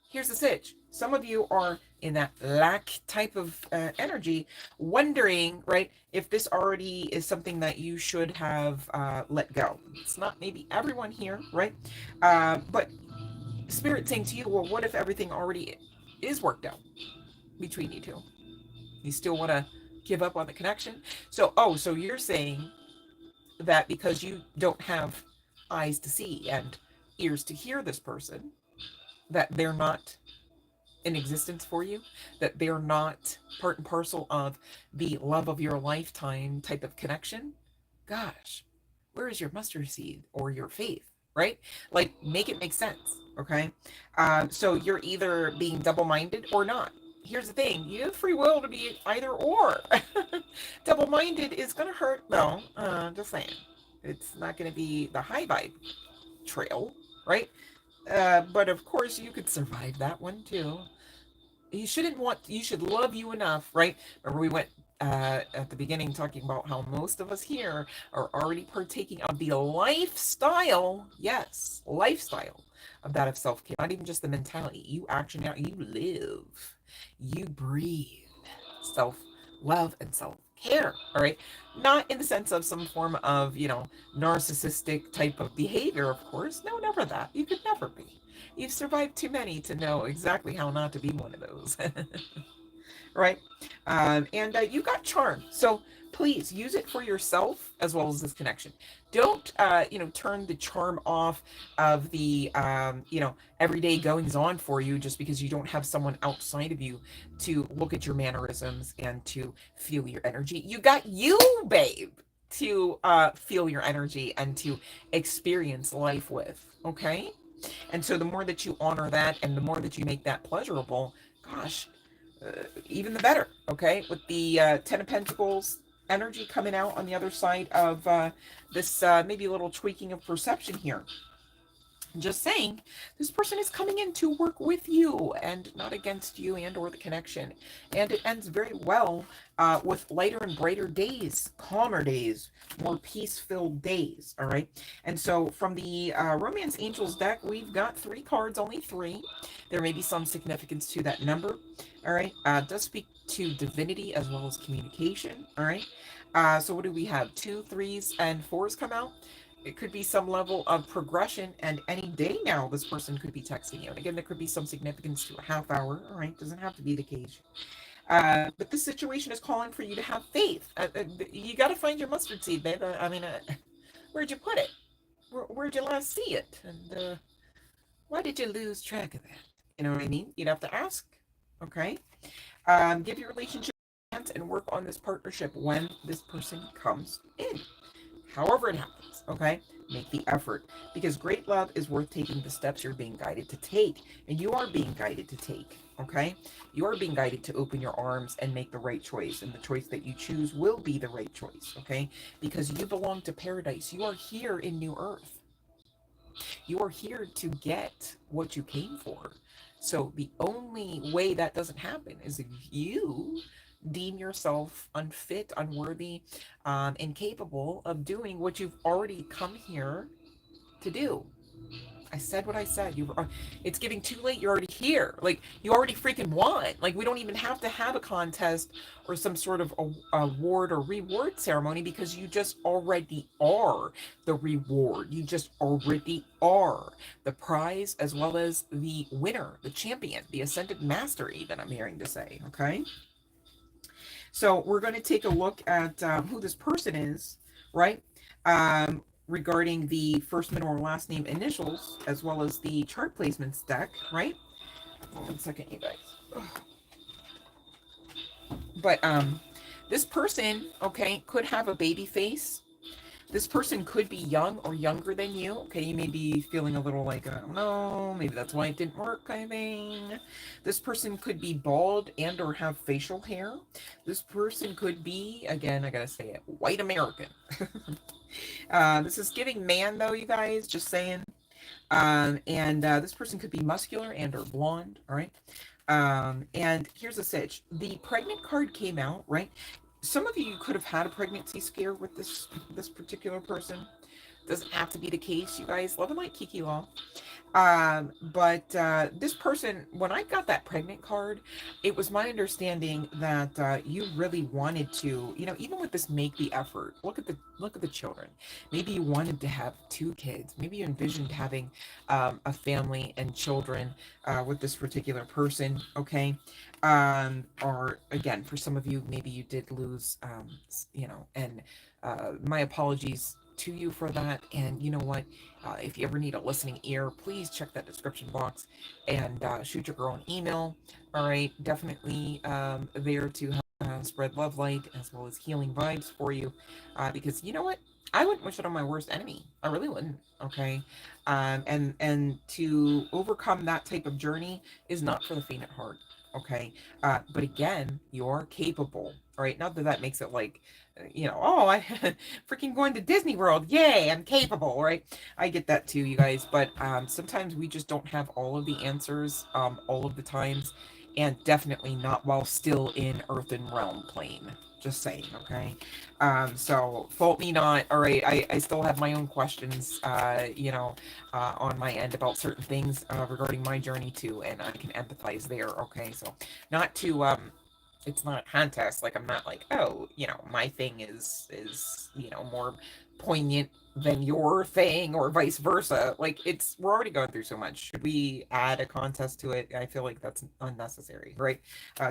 here's the sitch. Some of you are in that lack type of energy, wondering, right, if this already is something that you should have let go. It's not maybe everyone here, right? But Spirit saying to you, well, what if everything already is worked out between you two? You still want to give up on the connection? So, oh, so you're saying that because you don't have eyes to see and ears to hear this person, that they're not in existence for you, that they're not part and parcel of the love of your lifetime type of connection. Gosh, where is your mustard seed or your faith, right? Like, make it make sense, okay? So you're either being double-minded or not. Here's the thing, you have free will to be either or. Double-minded is going to hurt, though. Just saying. It's not going to be the high vibe trail, right? But of course, you could survive that one too. You should love you enough, right? Remember, we went at the beginning talking about how most of us here are already partaking of the lifestyle, yes, lifestyle of that of self-care. Not even just the mentality. You action out, you live, you breathe self-love and self-care, all right? Not in the sense of some form of, narcissistic type of behavior, of course. No, never that. You could never be. You've survived too many to know exactly how not to be one of those. Right? And you got charm. So please use it for yourself as well as this connection. Don't, turn the charm off of the, everyday goings on for you just because you don't have someone outside of you to look at your mannerisms and to feel your energy. You got you, babe, to feel your energy and to experience life with. Okay? And so the more that you honor that and the more that you make that pleasurable, gosh, even the better, okay? With the Ten of Pentacles energy coming out on the other side of this maybe a little tweaking of perception here. Just saying, this person is coming in to work with you and not against you and or the connection. And it ends very well with lighter and brighter days, calmer days, more peace-filled days, all right? And so from the Romance Angels deck, we've got 3 cards, only 3. There may be some significance to that number, all right? It does speak to divinity as well as communication, all right? So what do we have? 2, 3s, and 4s come out. It could be some level of progression, and any day now this person could be texting you. And again, there could be some significance to a half hour, all right? Doesn't have to be the case. But this situation is calling for you to have faith. You got to find your mustard seed, babe. Where'd you put it? Where'd you last see it? And why did you lose track of that? You know what I mean? You'd have to ask, okay? Give your relationship a chance and work on this partnership when this person comes in. However it happens, okay? Make the effort, because great love is worth taking the steps you're being guided to take, and you are being guided to take, okay? You are being guided to open your arms and make the right choice, and the choice that you choose will be the right choice, okay? Because you belong to paradise. You are here in New Earth. You are here to get what you came for. So the only way that doesn't happen is if you deem yourself unfit, unworthy, incapable of doing what you've already come here to do. I said what I said. It's getting too late. You're already here. Like, you already freaking won. Like, we don't even have to have a contest or some sort of award or reward ceremony, because you just already are the reward. You just already are the prize, as well as the winner, the champion, the ascended master, even, I'm hearing to say, okay? So we're going to take a look at who this person is, right? Regarding the first, middle, or last name initials, as well as the chart placements deck, right? 1 second, you guys. But this person, okay, could have a baby face. This person could be young or younger than you. Okay, you may be feeling a little like, I don't know, maybe that's why it didn't work kind of thing. This person could be bald and or have facial hair. This person could be, again, I gotta say it, white American. This is giving man, though, you guys, just saying. And this person could be muscular and or blonde, all right? And here's the sitch. The pregnant card came out, right? some of you could have had a pregnancy scare with this particular person. Doesn't have to be the case, you guys. Love and light, Kiki Law. But this person, when I got that pregnant card, it was my understanding that you really wanted to, you know, even with this make the effort. Look at the children. Maybe you wanted to have 2 kids. Maybe you envisioned having a family and children with this particular person. Okay, or again, for some of you, maybe you did lose, you know, and my apologies to you for that. And you know what? If you ever need a listening ear, please check that description box and shoot your girl an email. All right, definitely there to help spread love light as well as healing vibes for you. Because you know what? I wouldn't wish it on my worst enemy. I really wouldn't. Okay, and to overcome that type of journey is not for the faint at heart. Okay, but again, you're capable. All right, not that that makes it like, you know, oh, I freaking going to Disney World. Yay, I'm capable, right? I get that too, you guys. But sometimes we just don't have all of the answers all of the times. And definitely not while still in Earthen Realm plane. Just saying, okay? So, fault me not. All right, I still have my own questions, you know, on my end about certain things regarding my journey too. And I can empathize there, okay? So, not to it's not a contest. Like I'm not like, oh, you know, my thing is you know more poignant than your thing or vice versa. Like it's we're already going through so much. Should we add a contest to it? I feel like that's unnecessary, right?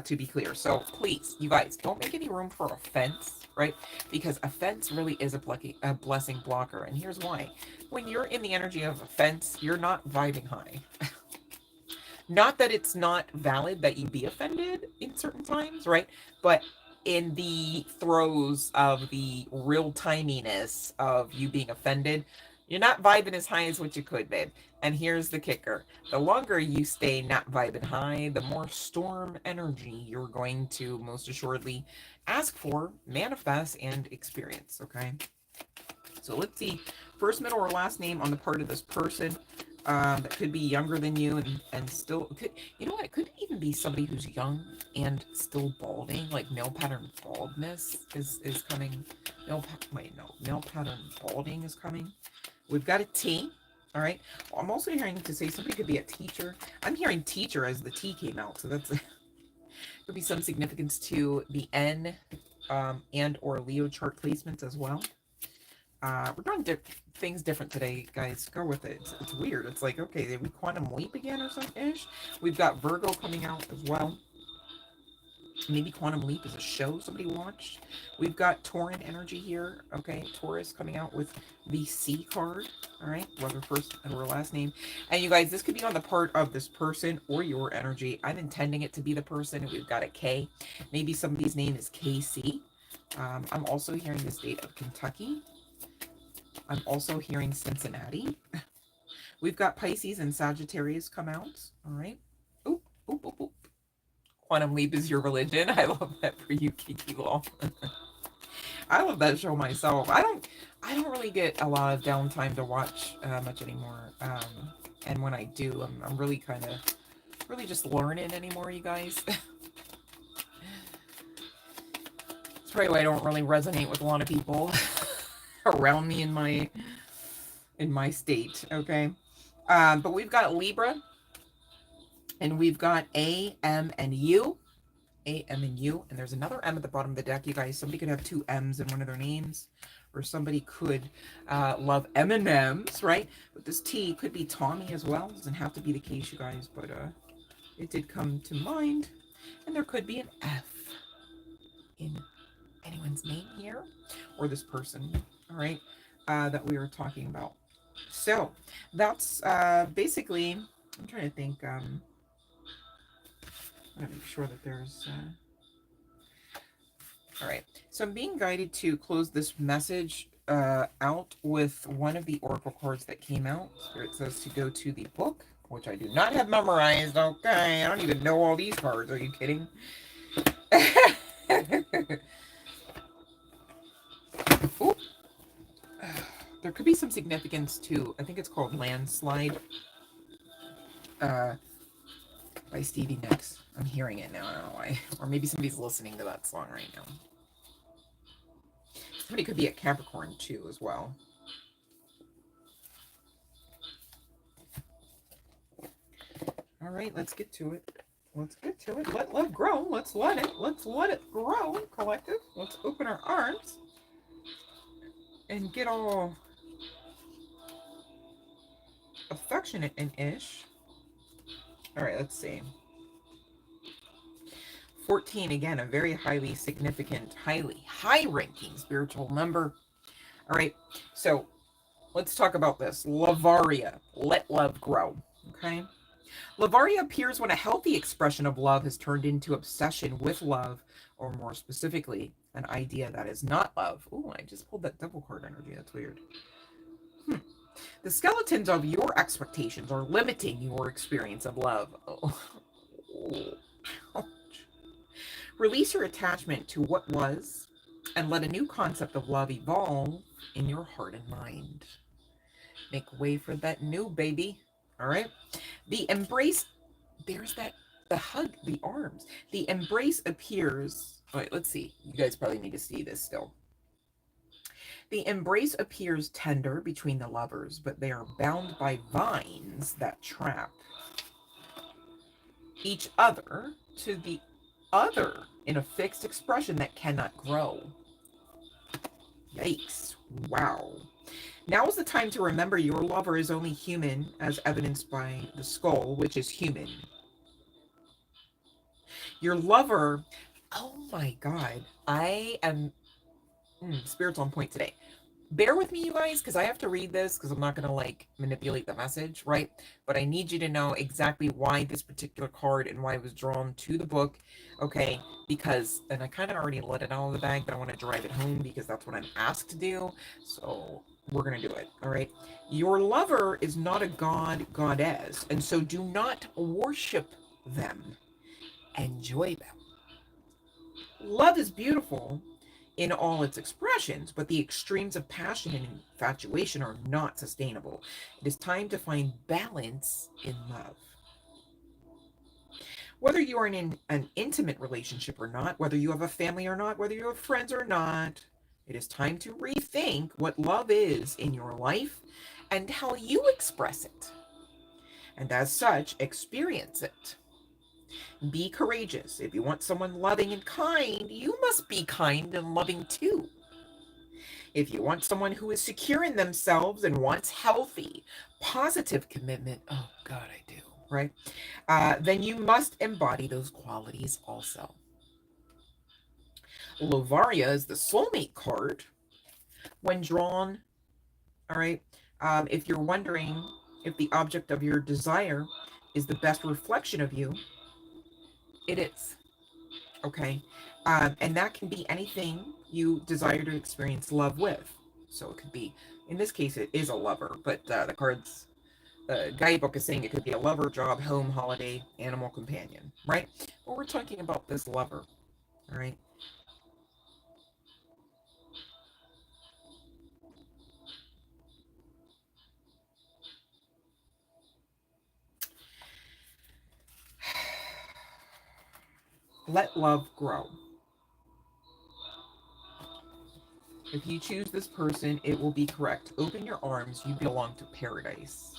To be clear. So please, you guys, don't make any room for offense, right? Because offense really is a blessing blocker, and here's why. When you're in the energy of offense, you're not vibing high. Not that it's not valid that you be offended in certain times, right? But in the throes of the real timiness of you being offended, you're not vibing as high as what you could, babe. And here's the kicker. The longer you stay not vibing high, the more storm energy you're going to most assuredly ask for, manifest, and experience, okay? So let's see, first, middle, or last name on the part of this person that could be younger than you and still could, you know what? It could even be somebody who's young and still balding, like male pattern baldness is coming. Male pattern balding is coming. We've got a T. All right. Well, I'm also hearing to say somebody could be a teacher. I'm hearing teacher as the T came out, so that's could be some significance to the N and or Leo chart placements as well. We're doing things different today, guys. Go with it. It's weird. It's like, okay, did we quantum leap again or something-ish? We've got Virgo coming out as well. Maybe Quantum Leap is a show somebody watched. We've got Tauran energy here. Okay, Taurus coming out with the C card. All right, whether first or last name. And you guys, this could be on the part of this person or your energy. I'm intending it to be the person. We've got a K. Maybe somebody's name is KC. I'm also hearing the state of Kentucky. I'm also hearing Cincinnati. We've got Pisces and Sagittarius come out. All right. Oop, oop, oop, oop. Quantum Leap is your religion. I love that for you, Kiki Law. I love that show myself. I don't really get a lot of downtime to watch much anymore. And when I do, I'm really kind of really just learning anymore, you guys. That's probably why I don't really resonate with a lot of people around me in my state. Okay. But we've got Libra, and we've got A, M, and U. A, M, and U. And there's another M at the bottom of the deck, you guys. Somebody could have 2 M's in one of their names. Or somebody could love M&M's, right? But this T could be Tommy as well. Doesn't have to be the case, you guys. But it did come to mind. And there could be an F in anyone's name here. Or this person, all right? That we were talking about. So that's basically, I'm trying to think, I want to make sure that there's, all right. So I'm being guided to close this message out with one of the oracle cards that came out. Spirit says to go to the book, which I do not have memorized. Okay, I don't even know all these cards. Are you kidding? Ooh. There could be some significance to, I think it's called Landslide by Stevie Nicks. I'm hearing it now. I don't know why. Or maybe somebody's listening to that song right now. Somebody could be a Capricorn too as well. All right, let's get to it. Let's get to it. Let love grow. Let's let it grow, collective. Let's open our arms and get all affectionate and ish. All right, let's see. 14, again, a very highly significant, high-ranking spiritual number. All right, so let's talk about this. Lavaria, let love grow, okay? Lavaria appears when a healthy expression of love has turned into obsession with love, or more specifically, an idea that is not love. Ooh, I just pulled that double card energy. That's weird. The skeletons of your expectations are limiting your experience of love. Oh. Ouch. Release your attachment to what was and let a new concept of love evolve in your heart and mind. Make way for that new baby. All right. The embrace, there's that, the hug, the arms. The embrace appears, all right, let's see. You guys probably need to see this still. The embrace appears tender between the lovers, but they are bound by vines that trap each other to the other in a fixed expression that cannot grow. Yikes. Wow. Now is the time to remember your lover is only human, as evidenced by the skull, which is human. Your lover, oh my God, I am spirits on point today. Bear with me, you guys, because I have to read this because I'm not going to like manipulate the message, right? But I need you to know exactly why this particular card and why it was drawn to the book, okay? Because, and I kind of already let it out of the bag, but I want to drive it home because that's what I'm asked to do. So we're going to do it, all right? Your lover is not a god, goddess, and so do not worship them. Enjoy them. Love is beautiful in all its expressions, but the extremes of passion and infatuation are not sustainable. It is time to find balance in love. Whether you are in an intimate relationship or not, whether you have a family or not, whether you have friends or not, it is time to rethink what love is in your life and how you express it. And as such, experience it. Be courageous. If you want someone loving and kind, you must be kind and loving too. If you want someone who is secure in themselves and wants healthy, positive commitment, oh God, I do, right? Then you must embody those qualities also. Lovaria is the soulmate card. When drawn, all right, if you're wondering if the object of your desire is the best reflection of you, it is. Okay. And that can be anything you desire to experience love with. So it could be, in this case, it is a lover, but the card's guidebook is saying it could be a lover, job, home, holiday, animal, companion, right? But we're talking about this lover, all right? Let love grow. If you choose this person, it will be correct. Open your arms. You belong to paradise.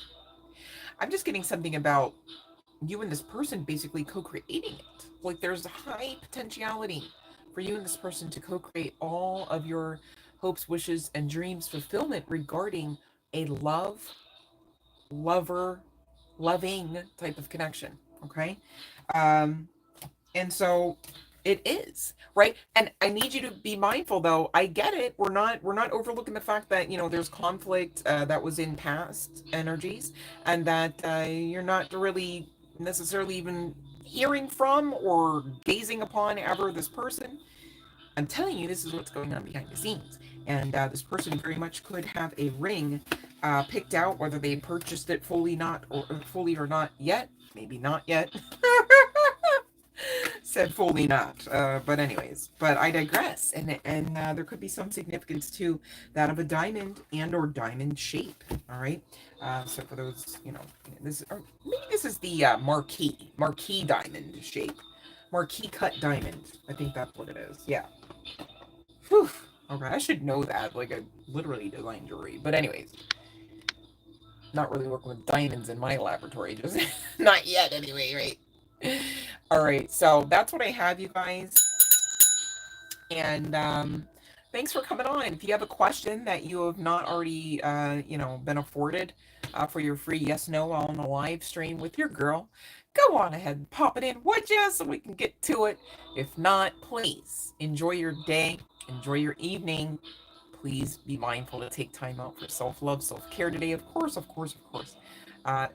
I'm just getting something about you and this person basically co-creating it. Like there's a high potentiality for you and this person to co-create all of your hopes, wishes, and dreams fulfillment regarding a lover, loving type of connection. Okay. And so it is, right? And I need you to be mindful though. I get it. We're not overlooking the fact that, you know, there's conflict that was in past energies and that you're not really necessarily even hearing from or gazing upon ever this person. I'm telling you, this is what's going on behind the scenes. And this person very much could have a ring picked out, whether they purchased it fully or not yet. Maybe not yet. Said fully not. But anyways, but I digress. And there could be some significance to that of a diamond and or diamond shape. All right. So for those, you know, this, or maybe this is the marquee diamond shape. Marquee cut diamond. I think that's what it is. Yeah. Whew. Okay, I should know that. Like, I literally design jewelry. But anyways, not really working with diamonds in my laboratory. Just not yet, anyway, right? All right, so that's what I have, you guys. And thanks for coming on. If you have a question that you have not already, been afforded for your free yes no on the live stream with your girl, go on ahead and pop it in, would you, so we can get to it. If not, please enjoy your day, enjoy your evening. Please be mindful to take time out for self-love, self-care today, of course, of course, of course.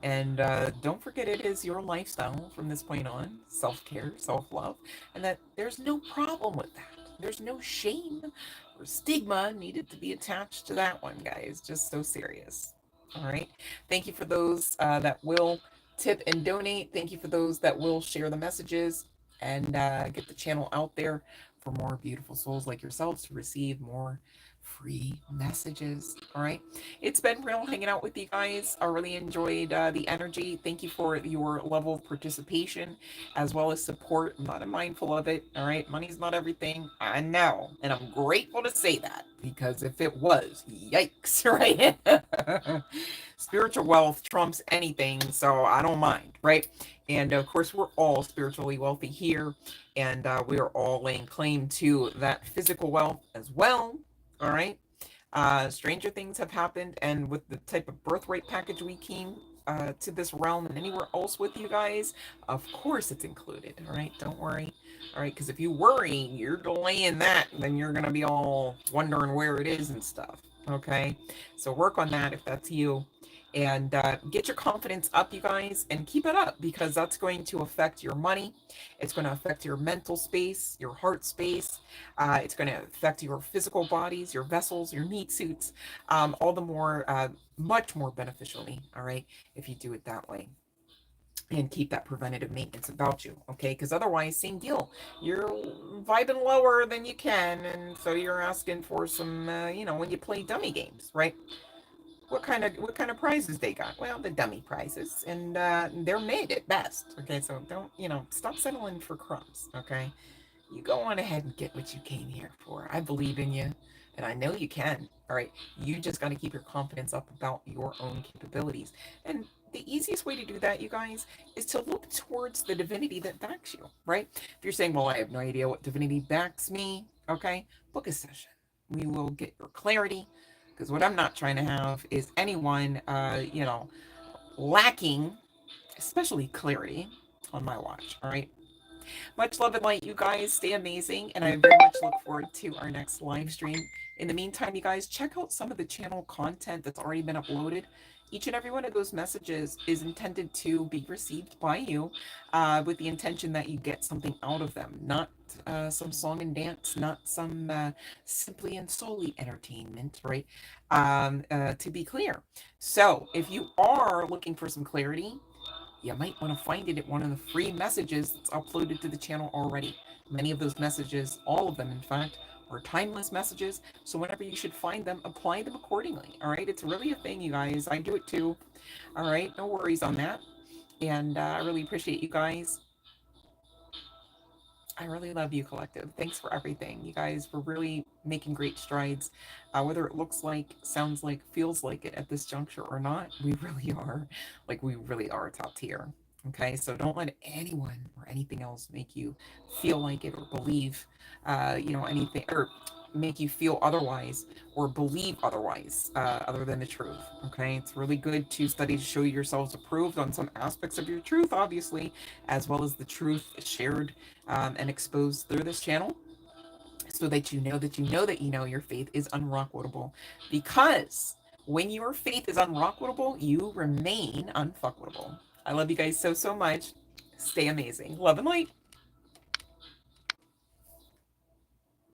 And don't forget, it is your lifestyle from this point on, self-care, self-love, and that there's no problem with that. There's no shame or stigma needed to be attached to that one, guys. Just so serious. All right. Thank you for those that will tip and donate. Thank you for those that will share the messages and get the channel out there for more beautiful souls like yourselves to receive more free messages. All right. It's been real hanging out with you guys. I really enjoyed the energy. Thank you for your level of participation as well as support. I'm not mindful of it. All right. Money's not everything. I know. And I'm grateful to say that because if it was, yikes, right? Spiritual wealth trumps anything. So I don't mind. Right. And of course, we're all spiritually wealthy here. And we are all laying claim to that physical wealth as well. All right. Stranger things have happened, and with the type of birthright package we came to this realm and anywhere else with you guys, of course it's included. All right, don't worry. All right, because if you worry, you're delaying that, then you're gonna be all wondering where it is and stuff. Okay, so work on that if that's you. And get your confidence up, you guys, and keep it up because that's going to affect your money. It's going to affect your mental space, your heart space. It's going to affect your physical bodies, your vessels, your meat suits, all the more, much more beneficially, all right, if you do it that way. And keep that preventative maintenance about you, okay? Because otherwise, same deal. You're vibing lower than you can, and so you're asking for some, when you play dummy games, right? What kind of prizes they got? Well, the dummy prizes, and they're made at best. Okay, so don't stop settling for crumbs. Okay, you go on ahead and get what you came here for. I believe in you, and I know you can. All right, you just got to keep your confidence up about your own capabilities. And the easiest way to do that, you guys, is to look towards the divinity that backs you. Right? If you're saying, "Well, I have no idea what divinity backs me," okay, book a session. We will get your clarity. Because what I'm not trying to have is anyone, lacking, especially clarity, on my watch. All right. Much love and light, you guys. Stay amazing. And I very much look forward to our next live stream. In the meantime, you guys, check out some of the channel content that's already been uploaded. Each and every one of those messages is intended to be received by you with the intention that you get something out of them, not some song and dance, not some simply and solely entertainment, right? To be clear. So if you are looking for some clarity, you might want to find it at one of the free messages that's uploaded to the channel already. Many of those messages, all of them in fact, are timeless messages. So whenever you should find them, apply them accordingly. All right. It's really a thing, you guys. I do it too. All right. No worries on that. And I really appreciate you guys. I really love you, Collective. Thanks for everything. You guys were really making great strides. Whether it looks like, sounds like, feels like it at this juncture or not, we really are. Like, we really are top tier. Okay, so don't let anyone or anything else make you feel like it or believe, anything, or make you feel otherwise or believe otherwise, other than the truth. Okay, it's really good to study to show yourselves approved on some aspects of your truth, obviously, as well as the truth shared and exposed through this channel so that you know that you know that you know your faith is unrockwoodable. Because when your faith is unrockwoodable, you remain unfuckwoodable. I love you guys so, so much. Stay amazing. Love and light.